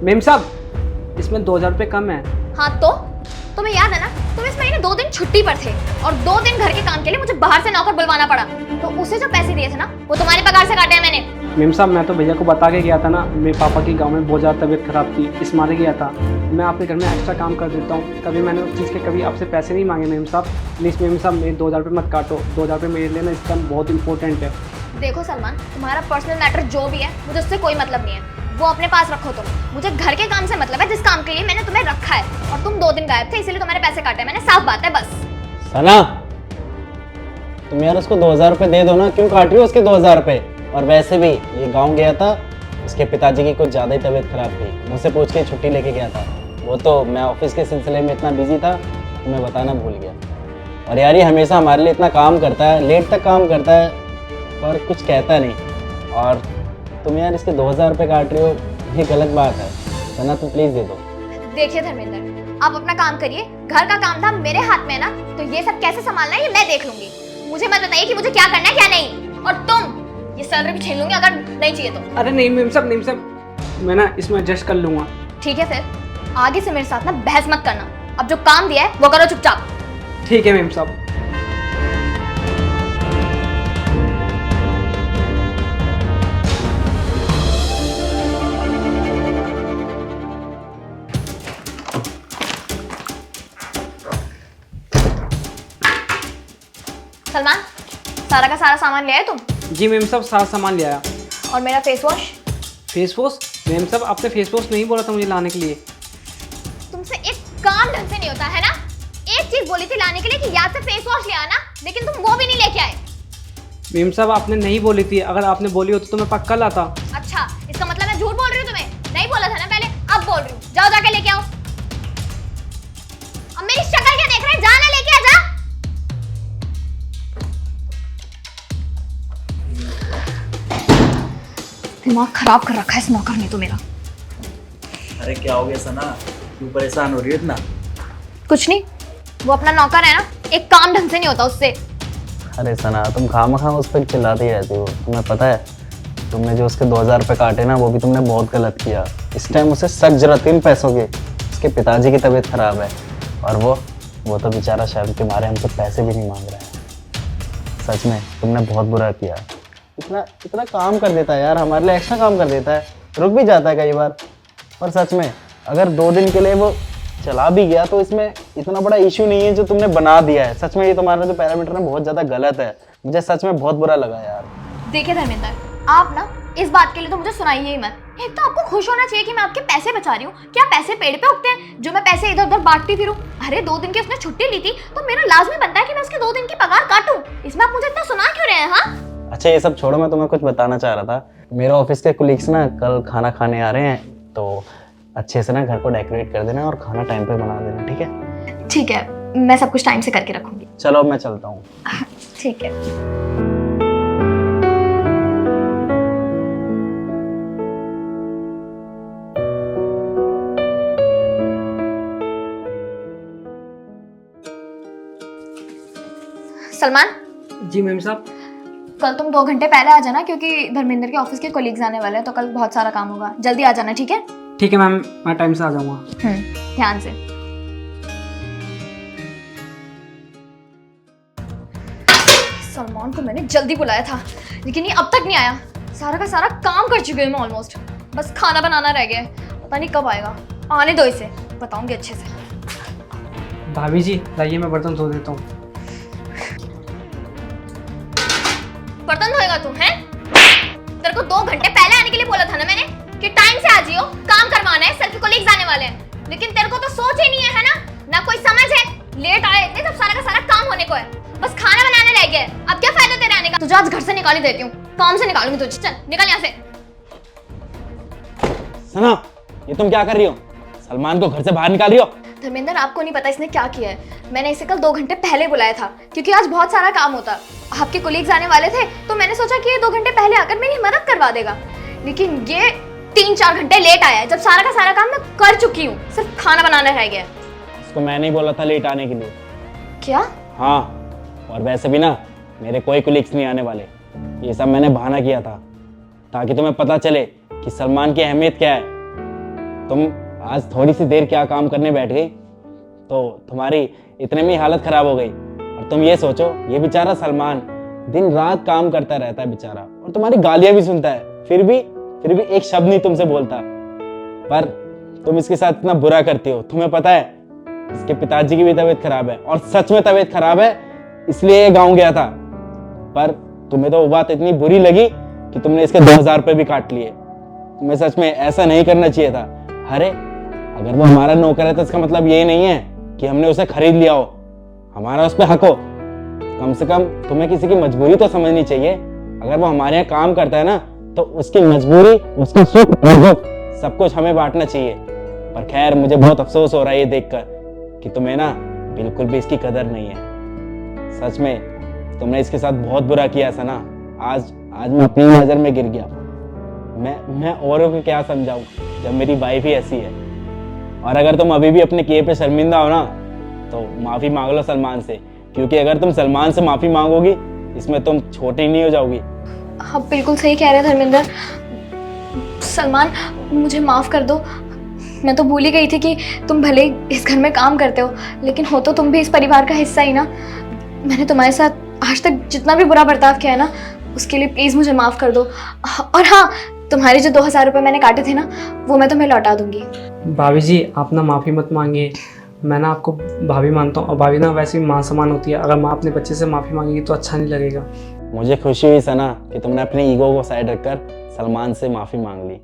Ma'am साहब, इसमें 2000 रुपये कम है। हाँ तो तुम्हें याद है ना, तुम इस महीने 2 दिन छुट्टी पर थे और 2 दिन घर के काम के लिए मुझे बाहर से नौकर बुलवाना पड़ा, तो उसे जो पैसे दिए थे ना वो तुम्हारे पगार से काटे हैं मैंने। मेम साहब, मैं तो भैया को बता के गया था ना, मेरे पापा की गांव में बहुत ज़्यादा तबीयत खराब थी, इस मारे गया था। मैं आपके घर में एक्स्ट्रा काम कर देता हूँ, कभी मैंने उस चीज़ के कभी आपसे पैसे नहीं मांगे मेम साहब। प्लीज़ मेम साहब, मेरे 2000 रुपये मत काटो, 2000 रुपये मेरे लिए ना इस टाइम बहुत इंपॉर्टेंट है। देखो सलमान, तुम्हारा पर्सनल मैटर जो भी है मुझे उससे कोई मतलब नहीं है, वो अपने पास रखो तुम। मुझे घर के काम से मतलब है, जिस काम के लिए मैंने तुम्हें रखा है, और तुम 2 दिन गायब थे इसलिए तुम्हारे पैसे काटे मैंने, साफ बात है बस। सना, तुम यार उसको 2000 रुपये दे दो ना, क्यों काट रही हो उसके 2000 रुपये? और वैसे भी ये गांव गया था, उसके पिताजी की कुछ ज़्यादा ही तबीयत खराब थी, मुझसे पूछ के छुट्टी लेके गया था। वो तो मैं ऑफिस के सिलसिले में इतना बिजी था, तुम्हें बताना भूल गया। और यार ये हमेशा हमारे लिए इतना काम करता है, लेट तक काम करता है, पर कुछ कहता नहीं। और तुम यार इसके 2000 रुपये काट रही हो, ये गलत बात है। सना तुम प्लीज़ दे दो। देखिए धर्मेंद्र, आप अपना काम करिए, घर का काम धाम मेरे हाथ में है ना, तो ये सब कैसे संभालना है ये मैं देख लूंगी। मुझे मत बताइए कि मुझे क्या करना है क्या नहीं। और तुम ये सैलरी भी छीन लूंगी अगर नहीं चाहिए तो। अरे नहीं मेम साहब, मैं ना इसमें एडजस्ट कर लूँगा। ठीक है, फिर आगे से मेरे साथ ना बहस मत करना, अब जो काम दिया है वो करो चुपचाप। ठीक है मेम साहब। सलमान, सारा का सारा सामान ले आए तुम? जी मेम साहब, सारा सामान ले आया। और मेरा face wash? Face wash? Ma'am साहब, आपने फेस वॉश नहीं बोला था मुझे लाने के लिए। तुमसे एक काम ढंग से नहीं होता है ना। एक चीज बोली थी लाने के लिए कि याद से फेस वॉश ले आना, लेकिन तुम वो भी नहीं लेके आए। मेम साहब, आपने नहीं बोली थी, अगर आपने बोली होती तो मैं पक्का लाता। अच्छा, इसका मतलब मैं झूठ बोल रही हूँ तुम्हें? नहीं बोला था ना पहले, अब बोल रही हूँ। जाओ जाके लेके आओ। अब मेरी शक्ल क्या देख रहे हैं, जाना लेके आ जा। दिमाग खराब कर रखा है इस नौकर ने तो मेरा। अरे क्या हो गया सना, क्यों परेशान हो रही है इतना? कुछ नहीं, वो अपना नौकर है ना, एक काम ढंग से नहीं होता उससे। अरे सना, तुम खामखा उस पर चिल्लाती रहती हो। तुम्हें पता है तुमने जो उसके 2000 रुपये काटे ना, वो भी तुमने बहुत गलत किया। इस टाइम उसे सख्त जरूरत है इन पैसों की। उसके पिताजी की तबीयत खराब है, और वो तो बेचारा शर्म के मारे हमसे पैसे भी नहीं मांग रहा है। सच में तुमने बहुत बुरा किया। इतना काम कर देता है यार, हमारे लिए एक्स्ट्रा काम कर देता है, रुक भी जाता है कई बार। और सच में अगर 2 दिन के लिए वो चला भी गया तो इसमें इतना बड़ा इशू नहीं है जो तुमने बना दिया है। सच में ये तुम्हारा जो पैरामीटर है बहुत ज़्यादा गलत है। मुझे सच में बहुत बुरा लगा यार। देखिए धर्मेंद्र, आप ना इस बात के लिए तो मुझे सुनाइए ही मत। एक तो आपको खुश होना चाहिए कि मैं आपके पैसे बचा रही हूँ। क्या पैसे पेड़ पे उगते हैं जो मैं पैसे इधर उधर बांटती फिरूं? अरे 2 दिन की उसने छुट्टी ली थी तो मेरा लाजमी बनता है कि मैं उसके 2 दिन की पगार काटूं। इसमें आप मुझे इतना सुना क्यों रहे हैं? हाँ अच्छा ये सब छोड़ो, मैं तुम्हें कुछ बताना चाह रहा था। मेरे ऑफिस के कुलीग्स ना कल खाना खाने आ रहे हैं, तो अच्छे से ना घर को डेकोरेट कर देना और खाना टाइम पे बना देना, ठीक है? ठीक है, मैं सब कुछ टाइम से करके रखूंगी। चलो अब मैं चलता हूँ। ठीक है। सलमान। जी मेम साहब। कल तुम 2 घंटे पहले आ जाना, क्योंकि धर्मेंद्र के ऑफिस के कोलीग्स आने वाले हैं, तो कल बहुत सारा काम होगा। जल्दी आ जाना, ठीक है? ठीक है मैम, मैं टाइम से आ जाऊँगा। ध्यान से। सलमान को मैंने जल्दी बुलाया था, लेकिन ये अब तक नहीं आया। सारा का सारा काम कर चुकी हूँ मैं ऑलमोस्ट, बस खाना बनाना रह गया है। पता नहीं कब आएगा। आने दो इसे, बताऊंगी अच्छे से। भाभी जी लाइए, मैं बर्तन धो देता हूँ। बर्तन धोएगा तू? हैं? तेरे को 2 घंटे पहले आने के लिए बोला था ना मैंने कि टाइम से आ जियो, काम करवाना है, सर के कोलीग्स आने वाले हैं। लेकिन तेरे को तो सोच ही नहीं है ना, ना कोई समझ है। लेट आए इतने, जब सारा का सारा काम होने को है, बस खाना बनाने रह गया है। अब क्या फायदा तेरे आने का? तुझे आज घर से निकाल ही देती हूँ, काम से निकालूंगी तुझे। चल निकल यहाँ से। सना, ये तुम क्या कर रही हो? सलमान को घर से बाहर निकाल रही हो? धर्मेंद्र, आपको नहीं पता इसने क्या किया है। मैंने इसे कल 2 घंटे पहले बुलाया था क्योंकि आज बहुत सारा काम होता। आपके कोलीग्स आने वाले थे तो मैंने सोचा कि ये 2 घंटे पहले आकर मेरी मदद करवा देगा, लेकिन ये 3-4 घंटे लेट आया है, जब सारा का सारा काम मैं कर चुकी हूँ, सिर्फ खाना बनाना रह गया। इसको मैं नहीं बोला था लेट आने के लिए। क्या? हाँ, और वैसे भी ना मेरे कोई कोलीग्स नहीं आने वाले। ये सब मैंने बहाना किया था ताकि तुम्हें पता चले कि सलमान की अहमियत क्या है। तुम आज थोड़ी सी देर क्या काम करने बैठ गई तो तुम्हारी इतने में ही हालत खराब हो गई। और तुम ये सोचो, ये बेचारा सलमान दिन रात काम करता रहता है बेचारा, और तुम्हारी गालियां भी सुनता है, फिर भी एक शब्द नहीं तुमसे बोलता। पर तुम इसके साथ इतना बुरा करती हो। तुम्हें पता है इसके पिताजी की भी तबीयत खराब है, और सच में तबीयत खराब है, इसलिए ये गाँव गया था। पर तुम्हें तो वो बात इतनी बुरी लगी कि तुमने इसके 2000 रुपये भी काट लिए। तुम्हें सच में ऐसा नहीं करना चाहिए था। अरे अगर वो हमारा नौकर है तो इसका मतलब ये नहीं है कि हमने उसे खरीद लिया हो, हमारा उस पर हक हो। कम से कम तुम्हें किसी की मजबूरी तो समझनी चाहिए। अगर वो हमारे यहाँ काम करता है ना, तो उसकी मजबूरी, उसका सुख और दुख सब कुछ हमें बांटना चाहिए। पर खैर, मुझे बहुत अफसोस हो रहा है ये देखकर कि तुम्हें ना बिल्कुल भी इसकी कदर नहीं है। सच में तुमने इसके साथ बहुत बुरा किया है सना। आज मैं अपनी नजर में गिर गया। मैं औरों को क्या समझाऊं जब मेरी वाइफ ही ऐसी है। और अगर तुम अभी भी अपने किए पे शर्मिंदा हो ना, तो माफी मांग लो सलमान से, क्योंकि अगर तुम सलमान से माफी मांगोगी, इसमें तुम छोटी नहीं हो जाओगी। आप बिल्कुल सही कह रहे हैं धर्मेंद्र। सलमान, मुझे माफ़ कर दो। मैं तो भूल ही गई थी कि तुम भले इस घर में काम करते हो, लेकिन हो तो तुम भी इस परिवार का हिस्सा ही ना। मैंने तुम्हारे साथ आज तक जितना भी बुरा बर्ताव किया है ना, उसके लिए प्लीज़ मुझे माफ़ कर दो। और हाँ, तुम्हारे जो 2000 रुपये मैंने काटे थे ना, वो मैं तुम्हें लौटा दूंगी। भाभी जी, आप ना माफ़ी मत मांगिए। मैं ना आपको भाभी मानता हूँ, और भाभी ना वैसे भी माँ समान होती है। अगर माँ अपने बच्चे से माफ़ी मांगेगी तो अच्छा नहीं लगेगा। मुझे खुशी हुई सना कि तुमने अपने ईगो को साइड रखकर सलमान से माफी मांग ली।